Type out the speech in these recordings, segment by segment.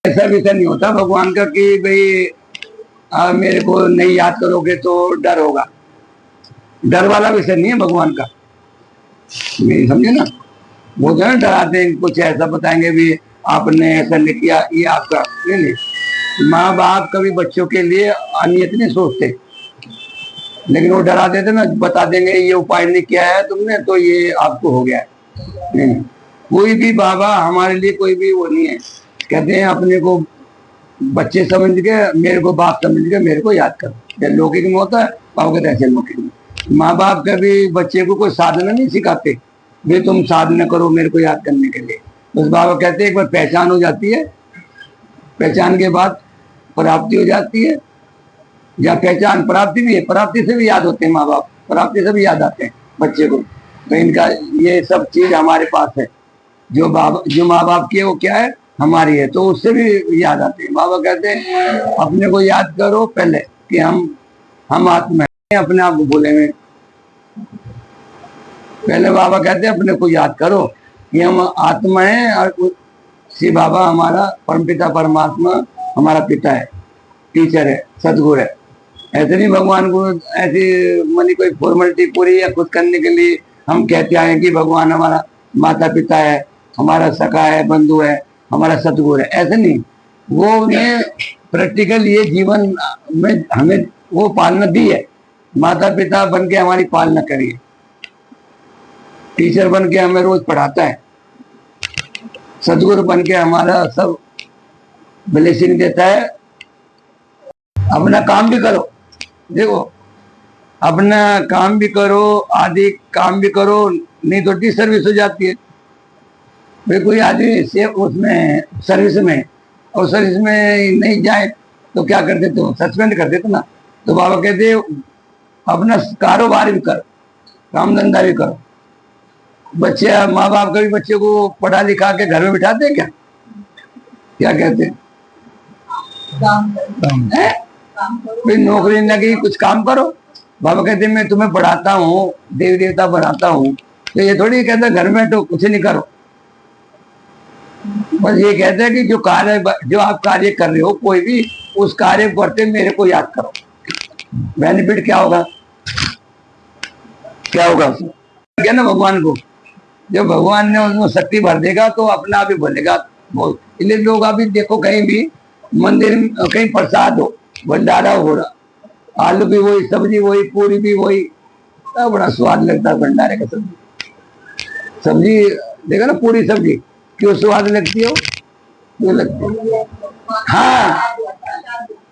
ऐसा विषय नहीं होता भगवान का कि भाई मेरे को नहीं याद करोगे तो डर होगा। डर वाला विषय नहीं है भगवान का, नहीं समझे ना। वो जो है डराते हैं, कुछ ऐसा बताएंगे भी आपने ऐसा नहीं किया, ये आपका नहीं। माँ बाप कभी बच्चों के लिए अनियत नहीं सोचते, लेकिन वो डरा देते ना, बता देंगे ये उपाय नहीं किया है तुमने तो ये आपको हो गया है। नहीं, कोई भी बाबा हमारे लिए कोई भी वो नहीं है। कहते हैं अपने को बच्चे समझ के, मेरे को बाप समझ के मेरे को याद करो। लौकिक में होता है, बाबा कहते ऐसे लौकिक में। माँ बाप कभी बच्चे को कोई साधना नहीं सिखाते, वे तुम साधना करो मेरे को याद करने के लिए। बस बाबा कहते हैं एक बार पहचान हो जाती है, पहचान के बाद प्राप्ति हो जाती है, या पहचान प्राप्ति भी है, प्राप्ति से भी याद होते हैं माँ बाप, प्राप्ति से भी याद आते हैं बच्चे को। तो इनका ये सब चीज हमारे पास है, जो माँ बाप की है वो क्या है, हमारी है, तो उससे भी याद आते हैं। बाबा कहते हैं अपने को याद करो पहले कि हम आत्मा है, अपने आप को भूले में। पहले बाबा कहते हैं अपने को याद करो कि हम आत्मा है, और श्री बाबा हमारा परमपिता परमात्मा हमारा पिता है, टीचर है, सदगुरु है। ऐसे नहीं भगवान को ऐसी मनी कोई फॉर्मेलिटी पूरी या कुछ करने के लिए हम कहते आए कि भगवान हमारा माता पिता है, हमारा सखा है, बंधु है, हमारा सतगुरु है। ऐसे नहीं, वो उन्हें प्रैक्टिकल ये जीवन में हमें वो पालना दी है। माता पिता बन के हमारी पालना करिए, टीचर बन के हमें रोज पढ़ाता है, सदगुरु बन के हमारा सब ब्लेसिंग देता है। अपना काम भी करो, देखो अपना काम भी करो, आदि काम भी करो, नहीं तो डिसर्विस हो जाती है। भाई कोई आदमी से उसमें सर्विस में और सर्विस में नहीं जाए तो क्या कर देते हो, सस्पेंड कर देते ना। तो बाबा कहते अपना कारोबार भी करो, काम धंधा भी करो। बच्चे, माँ बाप कभी बच्चे को पढ़ा लिखा के घर में बिठाते हैं क्या? क्या कहते हैं? कोई नौकरी लगी, कुछ काम करो। बाबा कहते मैं तुम्हें पढ़ाता हूँ, देवी देवता बनाता हूँ, तो ये थोड़ी कहते घर में तो कुछ नहीं करो। बस ये कहते हैं कि जो आप कार्य कर रहे हो कोई भी, उस कार्य करते मेरे को याद करो। बेनिफिट क्या होगा, क्या होगा उसमें? क्या ना भगवान को, जब भगवान ने उसमें शक्ति भर देगा तो अपना आप ही बोलेगा। इसलिए लोग अभी देखो कहीं भी मंदिर में कहीं प्रसाद हो, भंडारा हो रहा, आलू भी वही, सब्जी वही, पूरी भी वही, बड़ा स्वाद लगता है भंडारे का। सब्जी देखा ना, पूरी सब्जी क्यों स्वाद लगती हो, क्यों लगती है? हाँ,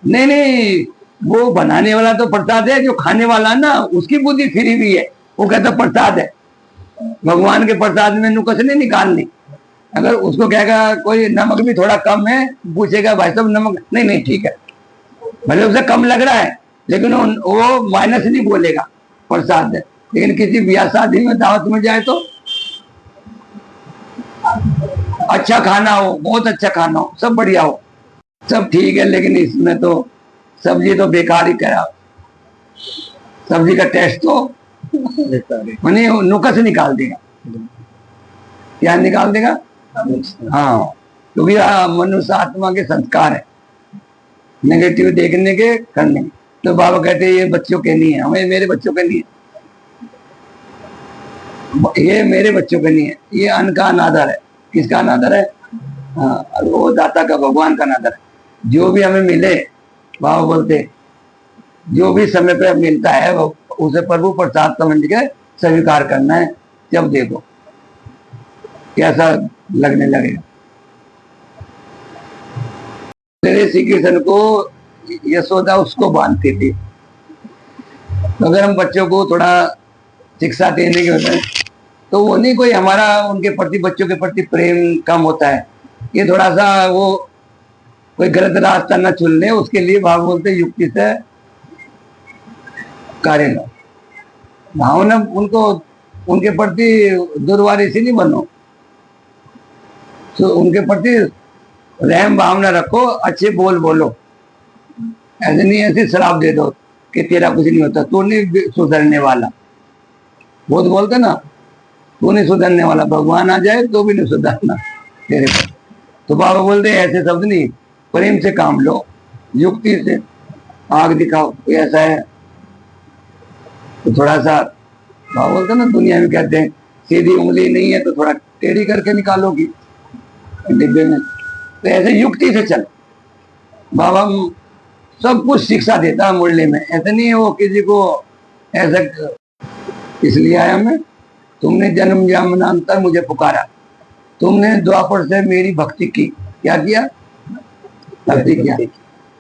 नहीं, वो बनाने वाला तो प्रसाद है, जो खाने वाला ना उसकी बुद्धि फिरी हुई है, वो कहता प्रसाद है। भगवान के प्रसाद में नुकस नहीं निकालनी। अगर उसको कहेगा कोई नमक भी थोड़ा कम है, पूछेगा भाई साहब नमक, नहीं ठीक है, भले उसे कम लग रहा है लेकिन वो माइनस नहीं बोलेगा, प्रसाद है। लेकिन किसी ब्याह शादी में दावत में जाए तो अच्छा खाना हो, बहुत अच्छा खाना हो, सब बढ़िया हो, सब ठीक है, लेकिन इसमें तो सब्जी तो बेकार ही करा, सब्जी का टेस्ट तो मैंने नुकस निकाल देगा। क्या निकाल देगा? हाँ, क्योंकि मनुष्य आत्मा के संस्कार है नेगेटिव देखने के करने। तो बाबा कहते हैं ये बच्चों के नहीं है, हमें मेरे बच्चों के नहीं है, ये मेरे बच्चों के नहीं है, ये अन्न का अनादर है। किसका अनादर है? हाँ, वो दाता का, भगवान का अनादर है। जो भी हमें मिले, बाबा बोलते जो भी समय पे मिलता है वो उसे प्रभु प्रसाद समझ के स्वीकार करना है। जब देखो कैसा लगने लगेगा। श्री कृष्ण को यशोदा उसको बांधती थी। तो अगर हम बच्चों को थोड़ा शिक्षा देने के होता है तो वो नहीं कोई हमारा उनके प्रति, बच्चों के प्रति प्रेम कम होता है, ये थोड़ा सा वो कोई गलत रास्ता न चुन ले, उसके लिए बाबा बोलते युक्ति से कार्य लो। भावना उनको, उनके प्रति दुर्वारी से नहीं बनो, तो उनके प्रति रहम भावना रखो, अच्छे बोल बोलो। ऐसे नहीं ऐसे शराब दे दो कि तेरा कुछ नहीं होता, तू नहीं सुधरने वाला। बहुत बोलते ना, तू नहीं सुधरने वाला, भगवान आ जाए तो भी नहीं सुधरना तेरे पर। तो बाबा बोलते ऐसे शब्द नहीं, प्रेम से काम लो, युक्ति से। आग दिखाओ कोई ऐसा है तो थोड़ा सा, बोलते ना दुनिया में कहते हैं सीधी उंगली नहीं है तो थोड़ा टेढ़ी करके निकालोगी डिब्बे में। तो ऐसे युक्ति से चल। बाबा सब कुछ शिक्षा देता है मुरली में, ऐसा नहीं है वो किसी को ऐसा। इसलिए आया मैं, तुमने जन्म जन्मांतर मुझे पुकारा, तुमने द्वापर से मेरी भक्ति की। क्या किया? भक्ति किया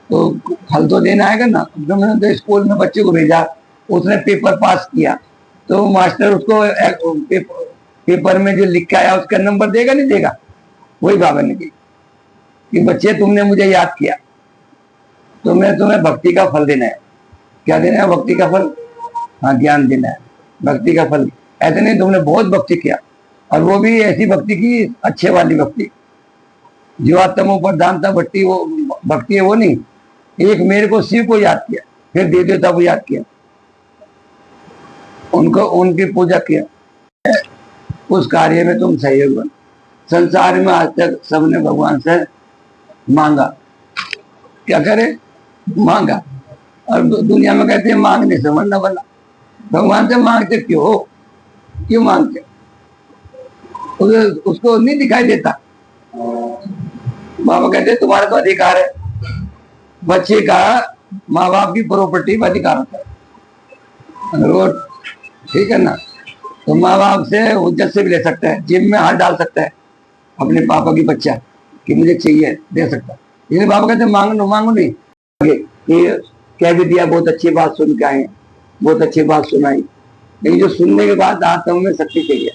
तो फल तो देना आएगा ना। जब मैंने तो स्कूल में बच्चे को भेजा, उसने पेपर पास किया तो मास्टर उसको पेपर में जो लिख के आया उसका नंबर देगा नहीं देगा? वही बाबा ने की कि बच्चे तुमने मुझे याद किया तो मैं तुम्हें भक्ति का फल देना है। क्या देना है? भक्ति का फल। हाँ, ज्ञान देना है, भक्ति का फल। ऐसे नहीं, तुमने बहुत भक्ति किया, और वो भी ऐसी भक्ति की, अच्छे वाली भक्ति। जीवात्मों पर दानता भक्ति, वो भक्ति है वो नहीं। एक मेरे को शिव को याद किया, फिर देव देवता को याद किया, उनको उनकी पूजा किया, उस कार्य में तुम सहयोग बन। संसार में आज तक सबने भगवान से मांगा, क्या करे? मांगा। और दुनिया में कहते हैं मांगने से मरना बना। भगवान से मांगते क्यों मांगते? उसको नहीं दिखाई देता। बाबा कहते तुम्हारा तो अधिकार है, बच्चे का माँ बाप की प्रॉपर्टी में अधिकार होता है। अगर वो ठीक है ना, तो माँ बाप से उज्जत से भी ले सकता है, जेब में हाथ डाल सकता है अपने पापा की बच्चा कि मुझे चाहिए, दे सकता है। इसलिए बाबा कहते मांगो नहीं। ये कह भी दिया, बहुत अच्छी बात सुन के आए, बहुत अच्छी बात सुनाई, लेकिन जो सुनने के बाद आत्मा में शक्ति चाहिए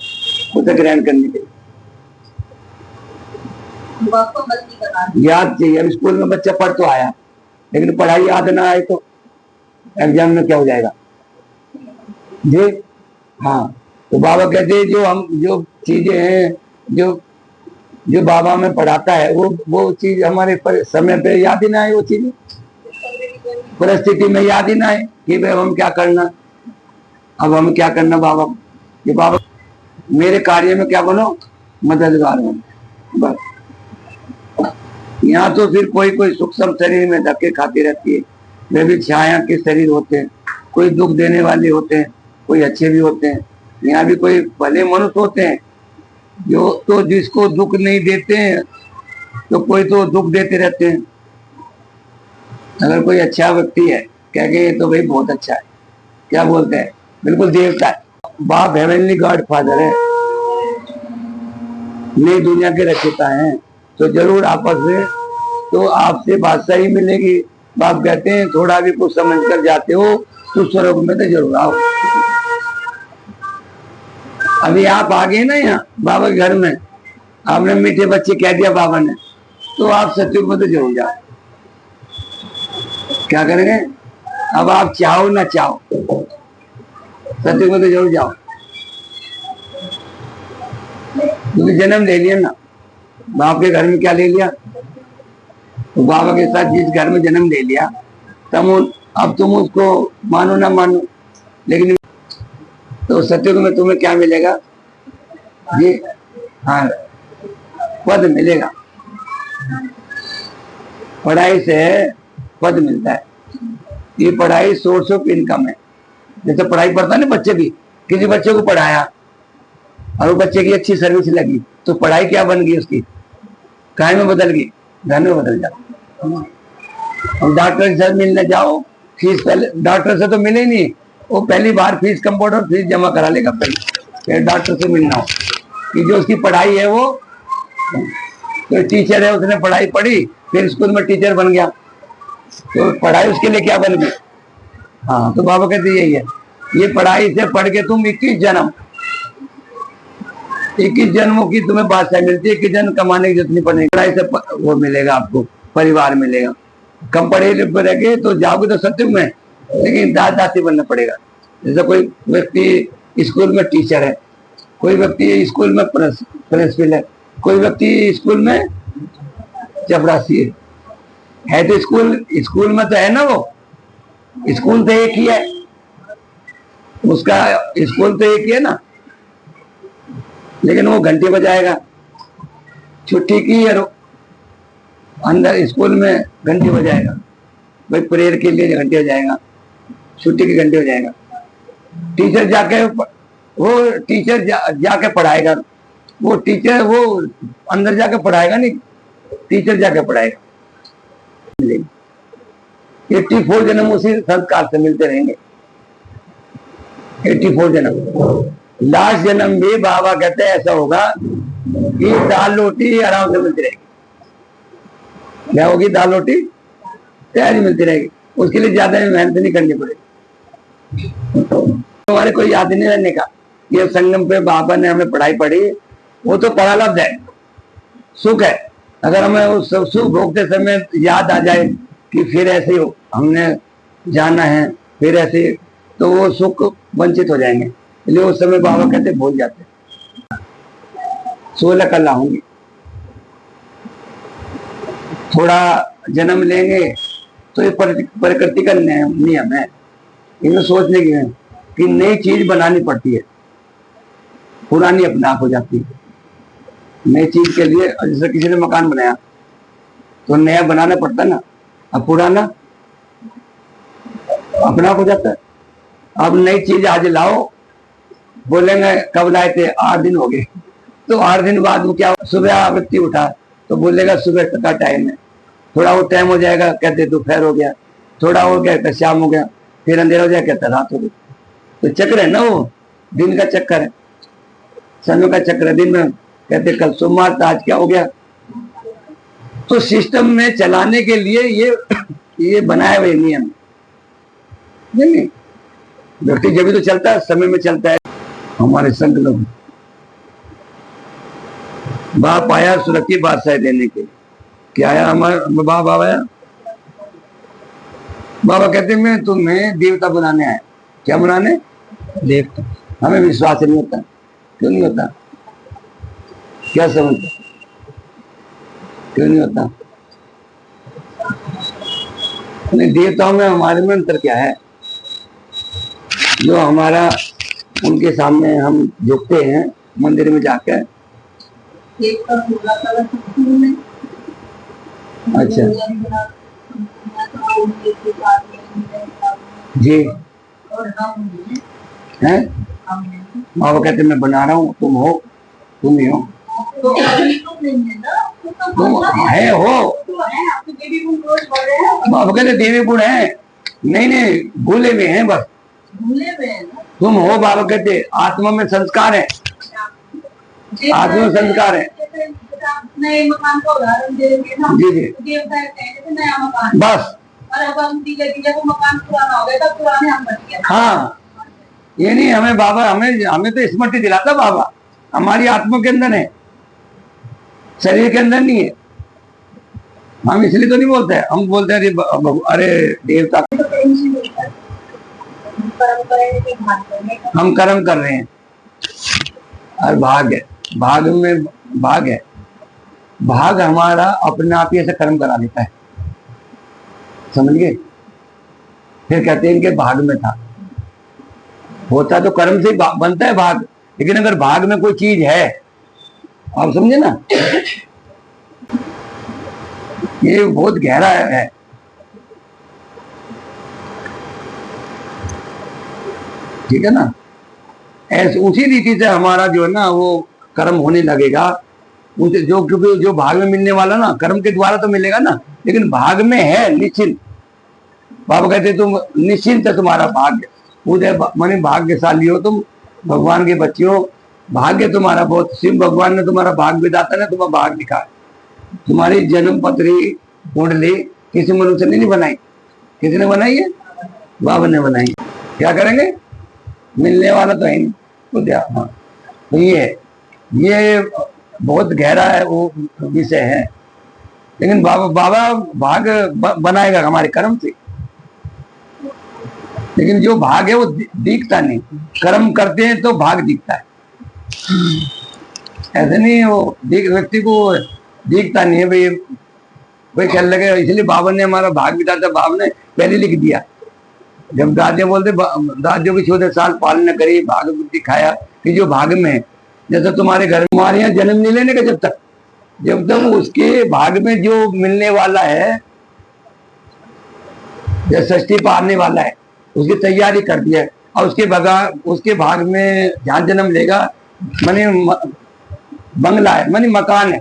उसे ग्रहण करने के लिए, याद चाहिए। अब स्कूल में बच्चा पढ़ तो आया, लेकिन पढ़ाई याद ना आए तो एग्जाम में क्या हो जाएगा जी? हाँ, तो बाबा कहते हैं जो चीजें हैं, जो बाबा में पढ़ाता है, वो चीज हमारे समय पे याद ही ना आए, वो चीज परिस्थिति में याद ही ना आए कि भाई हम क्या करना, अब हम क्या करना। बाबा ये बाबा मेरे कार्य में क्या बनो? मददगार बनो बस। यहाँ तो फिर कोई सूक्ष्म शरीर में धक्के खाती रहती है, वे भी छाया के शरीर होते हैं, कोई दुख देने वाले होते हैं, कोई अच्छे भी होते हैं। यहाँ भी कोई भले मनुष्य होते हैं जो तो जिसको दुख नहीं देते हैं, तो कोई तो दुख देते रहते हैं। अगर कोई अच्छा व्यक्ति है, क्या ये तो भाई बहुत अच्छा है, क्या बोलते हैं, बिल्कुल देवता है, बाप हेवनली गॉड फादर है, नई दुनिया के रचयिता हैं, तो जरूर आपस में तो आपसे बादशाही मिलेगी। बाप कहते हैं थोड़ा भी कुछ समझ कर जाते हो तो स्वर्ग में तो जरूर आओ। अभी आप आ गए ना यहाँ बाबा के घर में, आपने मीठे बच्चे कह दिया बाबा ने, तो आप सत्युग में तो जरूर जाओ। क्या करेंगे? अब आप चाहो ना चाहो सत्युग में तो जरूर जाओ, क्योंकि जन्म ले लिया ना। बाप के घर में क्या ले लिया? तो बाबा के साथ जिस घर में जन्म ले लिया, अब तुम उसको मानो ना मानो, लेकिन तो सत्युग में तुम्हें क्या मिलेगा जी? हाँ, पद मिलेगा। पढ़ाई से पद मिलता है। ये पढ़ाई सोर्स ऑफ इनकम है। जैसे पढ़ाई पढ़ता है ना बच्चे की, किसी बच्चे को पढ़ाया और वो बच्चे की अच्छी सर्विस लगी, तो पढ़ाई क्या बन गई उसकी? काय में बदल गई? घर में बदल जाओ। अब डॉक्टर से मिलने जाओ, फीस पहले डॉक्टर से तो मिले ही नहीं, वो पहली बार फीस कंपाउंडर फीस जमा करा लेगा पहले, फिर डॉक्टर से मिलना हो कि जो उसकी पढ़ाई है वो, तो टीचर है उसने पढ़ाई पढ़ी, फिर स्कूल में टीचर बन गया, तो पढ़ाई उसके लिए क्या बन गई? हाँ, तो बाबा कहते यही है, ये पढ़ाई से पढ़ के तुम 21 जन्मों की तुम्हें बादशाही मिलती है। 21 जन्म कमाने की जितनी पढ़ेगी पढ़ाई से वो मिलेगा आपको, परिवार मिलेगा। कम पढ़े लिखे तो जाओगे तो सत्युग में, लेकिन दासी बनना पड़ेगा। जैसे कोई व्यक्ति स्कूल में टीचर है, कोई व्यक्ति स्कूल में प्रिंसिपल है, कोई व्यक्ति स्कूल में चपरासी है तो स्कूल में तो है ना, वो स्कूल तो एक ही है, उसका स्कूल तो एक ही है ना, लेकिन वो घंटे बजाएगा छुट्टी की अंदर स्कूल में घंटे बजाएगा, भाई प्रेयर के लिए घंटे बजाएगा, छुट्टी के घंटे बजाएगा। टीचर जाके वो टीचर जाके पढ़ाएगा, वो टीचर वो अंदर जाके पढ़ाएगा नहीं, टीचर जाके पढ़ाएगा। 84 जन्म उसी संस्कार से मिलते रहेंगे। 84 जन्म। लास्ट जन्म भी बाबा कहते हैं ऐसा होगा कि दाल रोटी आराम से मिलती रहेगी। क्या होगी? दाल रोटी तैयारी मिलती रहेगी। उसके लिए ज्यादा मेहनत नहीं करनी पड़ेगी। हमारे कोई याद नहीं रहने का। ये संगम पे बाबा ने हमें पढ़ाई पढ़ी, वो तो प्रारब्ध है, सुख है। अगर हमें उस सुख भोगते समय याद आ जाए कि फिर ऐसे हो हमने जाना है, फिर ऐसे, तो वो सुख वंचित हो जाएंगे। इसलिए उस समय बाबा कहते भूल जाते। 16 कल आऊंगी, थोड़ा जन्म लेंगे तो ये प्रकृति का नियम है। इन्हें सोचने की है कि नई चीज बनानी पड़ती है, पुरानी अपने आप हो जाती है। नई चीज के लिए जैसे किसी ने मकान बनाया तो नया बनाना पड़ता ना, अब पुराना अपना आप हो जाता है। अब नई चीज आज लाओ, बोलेंगे कब लाए थे? 8 दिन हो गए। तो 8 दिन बाद वो क्या, सुबह व्यक्ति उठा तो बोलेगा सुबह का टाइम है, थोड़ा वो टाइम हो जाएगा कहते दोपहर हो गया, थोड़ा हो गया कहते शाम हो गया, फिर अंधेरा हो जाए कहते रात हो गई। तो चक्र है ना, वो दिन का चक्कर है, समय का चक्र है। दिन में कहते कल सोमवार था, आज क्या हो गया। तो सिस्टम में चलाने के लिए ये बनाए हुए नियम नहीं, व्यक्ति जब भी तो चलता है, समय में चलता है। हमारे संत लोग बाप आया सुरक्षित बादशाह देने के लिए। क्या आया? हमारा बाप आया, बाबा कहते मैं तुम्हें देवता बनाने आया। क्या बनाने? देवता। हमें विश्वास नहीं होता। क्यों नहीं होता? क्या समझते? क्यों नहीं होता? नहीं, देवताओं में हमारे में अंतर क्या है? जो हमारा उनके सामने हम झुकते हैं मंदिर में जाकर। अच्छा जी है। बाबा कहते मैं बना रहा हूँ, तुम हो, तुम ही हो, तुम है हो। बाबा कहते देवी गुण है। नहीं भूले में है, बस तुम हो। बाबा कहते आत्मा में संस्कार है, आत्मा में संस्कार है। नए मकान का उदाहरण दे देंगे ना जी जी, नया मकान बस। और अब हम धीरे वो मकान पुराना हो गया, तब पुराने हम बच गए। हाँ, ये नहीं हमें बाबा, हमें तो स्मृति दिलाता बाबा, हमारी आत्मा के अंदर है, शरीर के अंदर नहीं है। हम इसलिए तो नहीं बोलते, हम बोलते हैं अरे देवता, हम कर्म कर रहे हैं और भाग है, भाग में भाग है। भाग हमारा अपने आप ही ऐसे कर्म करा लेता है, समझ गए? फिर कहते हैं इनके भाग में था। होता तो कर्म से बनता है भाग, लेकिन अगर भाग में कोई चीज है, आप समझे ना, ये बहुत गहरा है। ठीक है ना? ऐसे उसी रीति से हमारा जो है ना वो कर्म होने लगेगा। उनसे जो, क्योंकि जो भाग में मिलने वाला ना कर्म के द्वारा तो मिलेगा ना, लेकिन भाग में है निश्चिंत। बाबा कहते तुम निश्चिंत है तुम्हारा भाग्य, उदय माने भाग्यशाली हो तुम, भगवान के बच्चे हो। भाग्य तुम्हारा बहुत, शिव भगवान ने तुम्हारा भाग विधाता ने तुम्हारा भाग लिखा है। तुम्हारी जन्म पत्री कुंडली किसी मनुष्य ने नहीं बनाई, किसने बनाई है? बाबा ने बनाई। क्या करेंगे? मिलने वाला तो है नहीं, तो हाँ, तो ये बहुत गहरा है वो विषय है। लेकिन बाबा भाग बनाएगा हमारे कर्म से, लेकिन जो भाग है वो दिखता नहीं। कर्म करते हैं तो भाग दिखता है, ऐसे नहीं वो व्यक्ति को दिखता नहीं है। भाई कोई ख्याल लगे, इसलिए बाबा ने हमारा भाग बिताता, बाबा ने पहले लिख दिया। जब दादे बोलते दादियों की 14 साल पालना करी, भाग दिखाया कि जो भाग में है, जैसे तुम्हारे घर में हमारे यहाँ जन्म नहीं लेने का, जब तक जब तक उसके भाग में जो मिलने वाला है, जो षष्ठी पारने वाला है, उसकी तैयारी कर दी है, और उसके भाग में जहाँ जन्म लेगा, माने बंगला है, माने मकान है,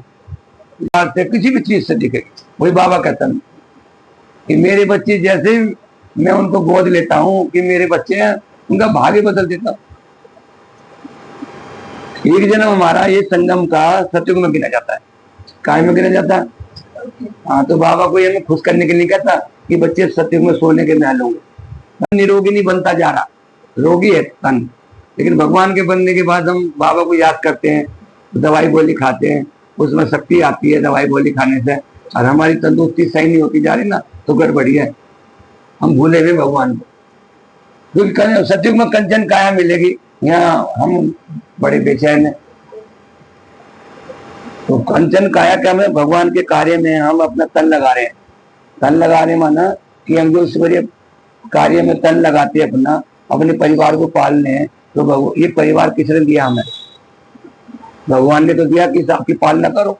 से किसी भी चीज से दिखेगी। वही बाबा कहता है कि मेरे बच्चे जैसे मैं उनको गोद लेता हूँ कि मेरे बच्चे हैं, उनका भाग्य बदल देता हूँ। एक जन्म हमारा ये संगम का सतयुग में गिना जाता है। काय में गिना जाता है? हाँ, तो बाबा को ये खुश करने के लिए कहता कि बच्चे सतयुग में सोने के महल होंगे। निरोगी नहीं बनता जा रहा, रोगी है तन, लेकिन भगवान के बनने के बाद हम बाबा को याद करते हैं, दवाई गोली खाते हैं, उसमें शक्ति आती है दवाई गोली खाने से, और हमारी तंदुरुस्ती सही नहीं होती जा रही ना, तो गड़बड़ी है, हम भूले हुए भगवान को। क्योंकि सतयुग में कंचन काया मिलेगी, यहाँ हम बड़े बेचैन है। तो कंचन काया क्या में भगवान के कार्य में हम अपना तन लगा रहे हैं। तन लगा रहे माना कि हम जो ईश्वरीय कार्य में तन लगाते हैं, अपने परिवार को पालने हैं, तो ये परिवार किसने दिया? हमें भगवान ने तो दिया कि आपकी पालना करो।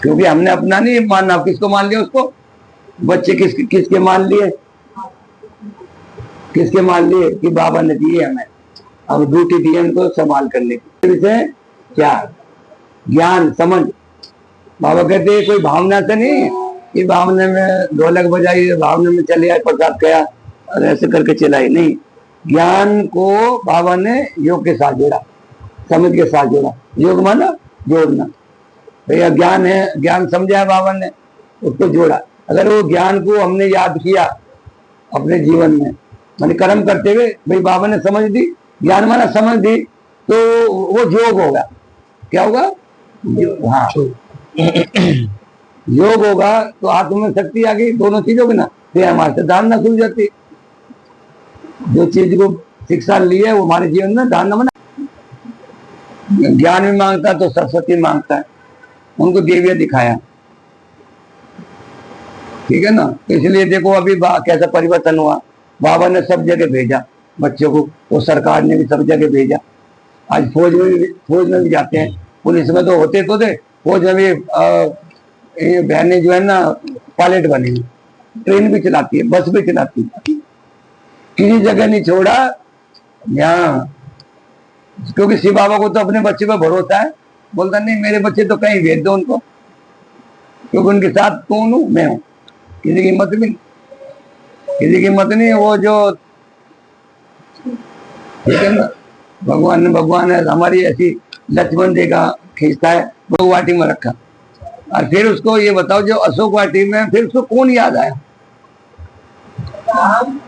क्योंकि हमने अपना नहीं मानना, किसको मान लिया? उसको। बच्चे किसके मान लिए? किसके मान लिए? कि बाबा ने दिए हमें, अब ड्यूटी दी उनको संभाल करने की। क्या ज्ञान समझ, बाबा कहते हैं कोई भावना से नहीं कि भावना में ढोलक बजाई, भावना में चले आए, प्रसाद गया और ऐसे करके चलाई, नहीं। ज्ञान को बाबा ने योग के साथ जोड़ा, समझ के साथ जोड़ा। योग माना जोड़ना, भैया ज्ञान है, ज्ञान समझा है बाबा ने, उसको जोड़ा। अगर वो ज्ञान को हमने याद किया अपने जीवन में, माने कर्म करते हुए, भाई बाबा ने समझ दी, ज्ञान माना समझ दी, तो वो योग होगा। क्या होगा? हाँ, योग होगा तो आत्मा में शक्ति आ गई, दोनों चीज होगी ना, फिर हमारे से धारणा खुल जाती। जो चीज को शिक्षा ली है वो हमारे जीवन में धारणा बना। ज्ञान भी मांगता तो सरस्वती मांगता है, उनको देविया दिखाया, ठीक है ना। इसलिए देखो अभी कैसा परिवर्तन हुआ, बाबा ने सब जगह भेजा बच्चों को, वो सरकार ने भी सब जगह भेजा। आज फौज में भी जाते हैं, पुलिस में तो होते तो थे, फौज में भी बहनें जो है ना पायलट बनी, ट्रेन भी चलाती है, बस भी चलाती है, किसी जगह नहीं छोड़ा यहाँ। क्योंकि शिव बाबा को तो अपने बच्चे पर भरोसा है, बोलता नहीं मेरे बच्चे तो कहीं भेज दो उनको, क्योंकि उनके साथ कौन हूं? मैं हूं, किसी की हिम्मत भी, किसी की हिम्मत नहीं। वो जो ठीक है ना, भगवान है हमारी ऐसी लक्ष्मण देखा खींचता है, वो वाटी में रखा, और फिर उसको ये बताओ जो अशोक वाटी में फिर उसको कौन याद आया?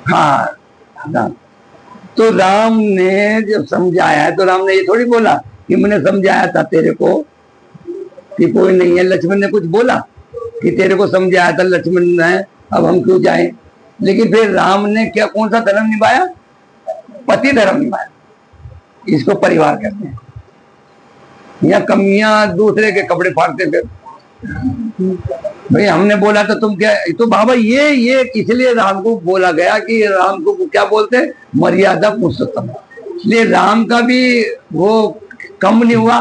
हाँ, राम। तो राम ने जब समझाया है, तो राम ने ये थोड़ी बोला कि मैंने समझाया था तेरे को कि कोई नहीं है। लक्ष्मण ने कुछ बोला कि तेरे को समझाया था लक्ष्मण ने, अब हम क्यों जाएं? लेकिन फिर राम ने क्या, कौन सा धर्म निभाया? पति धर्म निभाया। इसको परिवार कहते हैं। या कमियां दूसरे के कपड़े फाड़ते थे, भाई हमने बोला तो तुम क्या? तो बाबा ये इसलिए राम को बोला गया कि राम को क्या बोलते हैं? मर्यादा पुरुषोत्तम। इसलिए राम का भी वो कम नहीं हुआ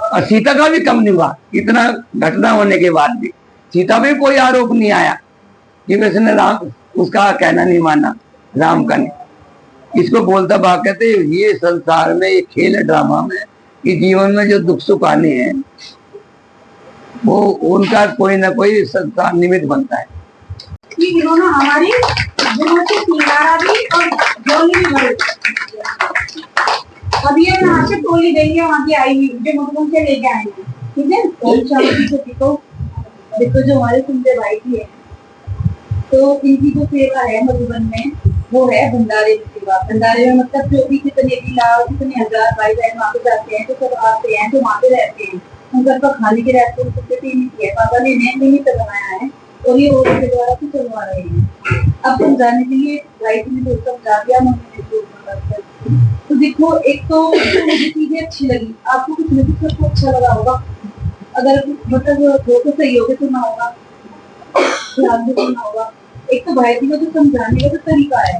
और सीता का भी कम नहीं हुआ। इतना घटना होने के बाद भी सीता में कोई आरोप नहीं आया कि वैसे ने राम उसका कहना नहीं माना, राम का नहीं। इसको बोलता भाग कहते ये संसार में, ये खेल है ड्रामा में, कि जीवन में जो दुख सुख आने हैं वो उनका कोई ना कोई संसार निमित्त बनता है। इन्होंने हमारी और अब ये यहाँ से टोली गई है, वहाँ की आई हुई जो मधुबन से लेके आएंगे, ठीक है। देखो जो हमारे सुनते भाई की है, तो इनकी जो सेवा है मधुबन में वो है भंडारे की सेवा। भंडारे में मतलब जो भी कितने भी लाख कितने हजार भाई बहन वहाँ पे जाते हैं, तो सब आते हैं, जो वहाँ पे रहते हैं, उनका तो खाने के रहते हैं, सबसे नहीं है। बाबा ने नए निमित्त बनाया है और ये औरत के द्वारा तो चलवा रहे हैं। अब समझाने के लिए भाई ने तो समझा दिया, तो देखो एक तो मुझे चीजें अच्छी लगी, आपको कुछ ना कुछ सबको अच्छा लगा होगा। अगर मतलब वो तो सही होगा तो ना होगा, ध्यान से सुनना होगा। एक तो भाई जी को जो समझाने का जो तरीका है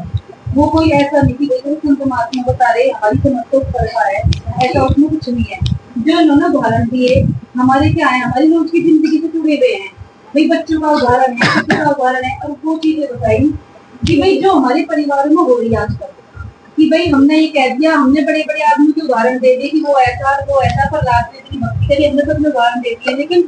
वो कोई ऐसा नहीं कि देखो संत महात्मा बता रहे हमारी समझ को कर पा है, ऐसा उसमें कुछ नहीं है। जो इन्होंने उदाहरण दिए हमारे क्या है, हमारी रोज की जिंदगी से जुड़े हुए हैं। भाई बच्चों का उदाहरण है, बच्चों का उदाहरण है। और वो चीजें बताई कि भाई जो हमारे परिवार में हो रही है आजकल, कि भाई हमने ये कह दिया, हमने बड़े बड़े आदमी के उदाहरण दे दिए कि वो ऐसा और वो ऐसा, पर लास्ट में इतनी भक्ति के लिए हमने सबने उदाहरण दे दिए। लेकिन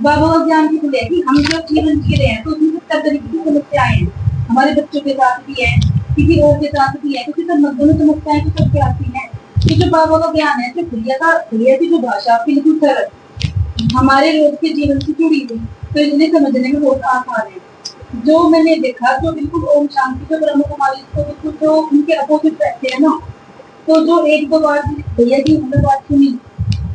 बाबा का ज्ञान की खुले कि हम जो जीवन जी रहे हैं तो उसमें सब तरीके की समस्याएं हैं, हमारे बच्चों के साथ भी है, किसी और के साथ भी है, क्योंकि सब दोनों समस्याएं तो सबके आती है। कि जो बाबा का ज्ञान है, जो क्रिया की जो भाषा बिल्कुल सरल, हमारे रोज के जीवन से जुड़ी हुई, तो इन्हें समझने में बहुत आसान है। जो मैंने देखा, जो बिल्कुल ओम शांति जो ब्रह्म कुमारी को बिल्कुल जो उनके अपोजिट बैठते हैं ना, तो जो एक दो बार भैया की हमने बात सुनी,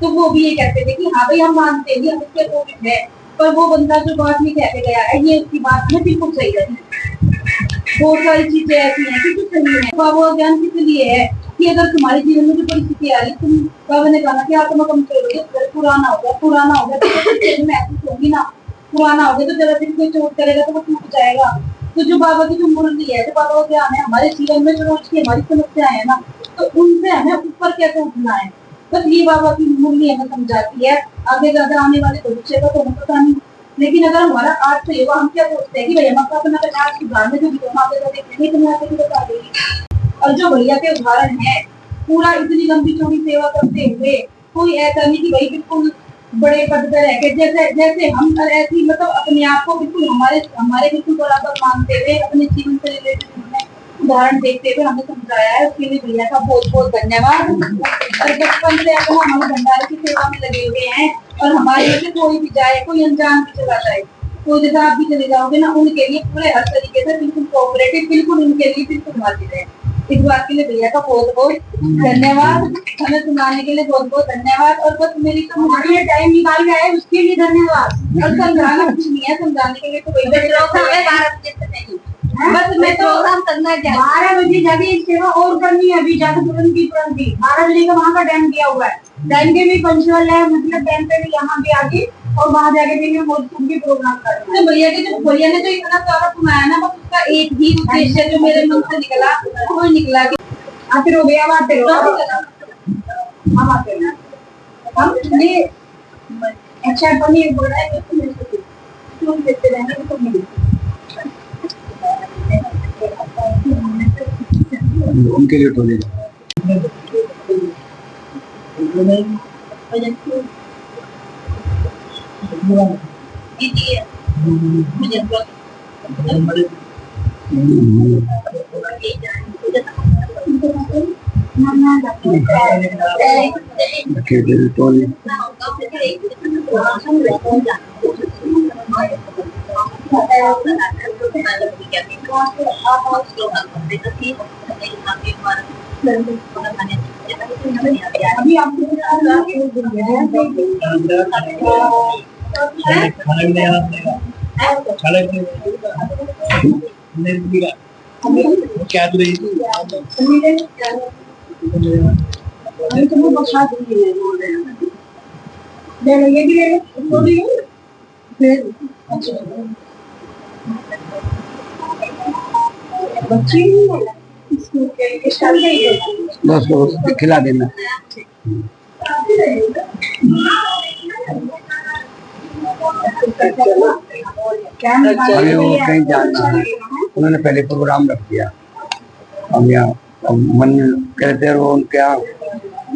तो वो भी ये कहते थे कि हाँ भाई हम मानते हैं हम इसके अपोजिट है, पर वो बंदा जो बात में कहते गया है ये उसकी बात में बिल्कुल सही है। बहुत सारी चीजें ऐसी हैं कि जो सही है। बाबा ज्ञान किस लिए है कि अगर तुम्हारे जीवन में जो परिस्थिति आ रही, तुम बाबा ने कहा कि आत्मा कमजोर हो गया, पुराना हो गया तो महसूस होगी ना, पुराना हो गया तो जरा दिन कोई चोट करेगा तो वो टूट जाएगा। तो जो बाबा की जो मुरली है, जो बाबा का ज्ञान है, हमारे जीवन में जो रोज की हमारी समस्याएं है ना, तो उनसे हमें ऊपर कैसे उठना है, बस ये बाबा की मुरली हमें समझाती है। आगे ज्यादा आने वाले भविष्य का तो हमें पता नहीं, लेकिन अगर हमारा आज से होगा, हम क्या सोचते हैं कि भाई हम अपना आज सुधारने जो आगे का देखने तो मैं आगे भी बता देगी। और जो भैया के उदाहरण है, पूरा इतनी लंबी चौड़ी सेवा करते हुए, कोई ऐसा नहीं कि भाई बिल्कुल बड़े पद पर रह के, जैसे जैसे हम ऐसी मतलब अपने आप को बिल्कुल हमारे हमारे बिल्कुल बराबर मानते हुए अपने जीवन से रिलेटेड उदाहरण देखते हुए हमें समझाया है, उसके लिए भैया का बहुत बहुत धन्यवाद। और बचपन से अपना हम भंडारे की सेवा में लगे हुए हैं, और हमारे में से कोई भी जाए, कोई अनजान भी चला जाए, तो जैसे आप भी चले जाओगे ना, उनके लिए पूरे हर तरीके से बिल्कुल कोऑपरेटिव, बिल्कुल उनके लिए बिल्कुल हाजिर है। इस बात के लिए भैया का बहुत बहुत धन्यवाद, हमें सुनाने के लिए बहुत बहुत धन्यवाद। और बस मेरी तो मुझे टाइम निकाल के आए उसके लिए धन्यवाद। और समझाना कुछ नहीं है, समझाने के लिए तो कोई बस मैं तो 12 बजे जाके सेवा और करनी है, अभी जाके तुरंत की तुरंत ही 12 बजे का वहाँ का टाइम दिया हुआ है, टाइम पे भी पंचुअल है, मतलब टाइम पे भी यहाँ पे आके और वहाँ जाके भी मैं भोजपुर की प्रोग्राम कर रही हूँ। भैया ने जो इतना सारा सुनाया ना, बस उसका एक ही उद्देश्य जो मेरे मन से निकला वो निकला कि आते रहो भैया, आते रहो, हम आते हैं हम ये अच्छा पनीर बोल रहा है तो देते रहेंगे तो मिलेगा उनके लिए टोले टोले अभी आपको क्या तो रही ये भी ले लो फिर बच्चे बस खिला देना। अभी वो कहीं जाना है, उन्होंने पहले प्रोग्राम रख दिया, हम यहाँ मन कहते रहो उनके यहाँ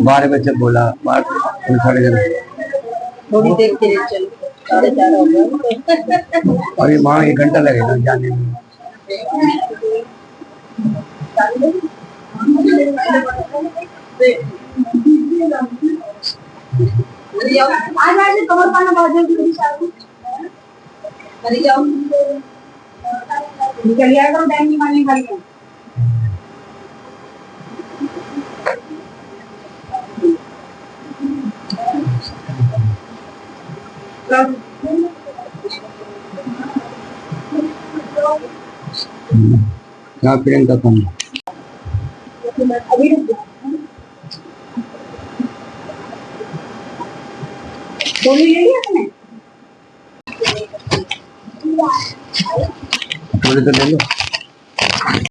12 बजे बोला, 12 थोड़ी देर के लिए चल अभी वहाँ 1 घंटा लगेगा जाने में। आज आज कमर पाना बाजू अरे जाओ निकल गया करो, टाइम निकालने का लिया प्रियंका कम अभी रुक जाओ, गोली ले लिया आपने, थोड़ी तो ले लो।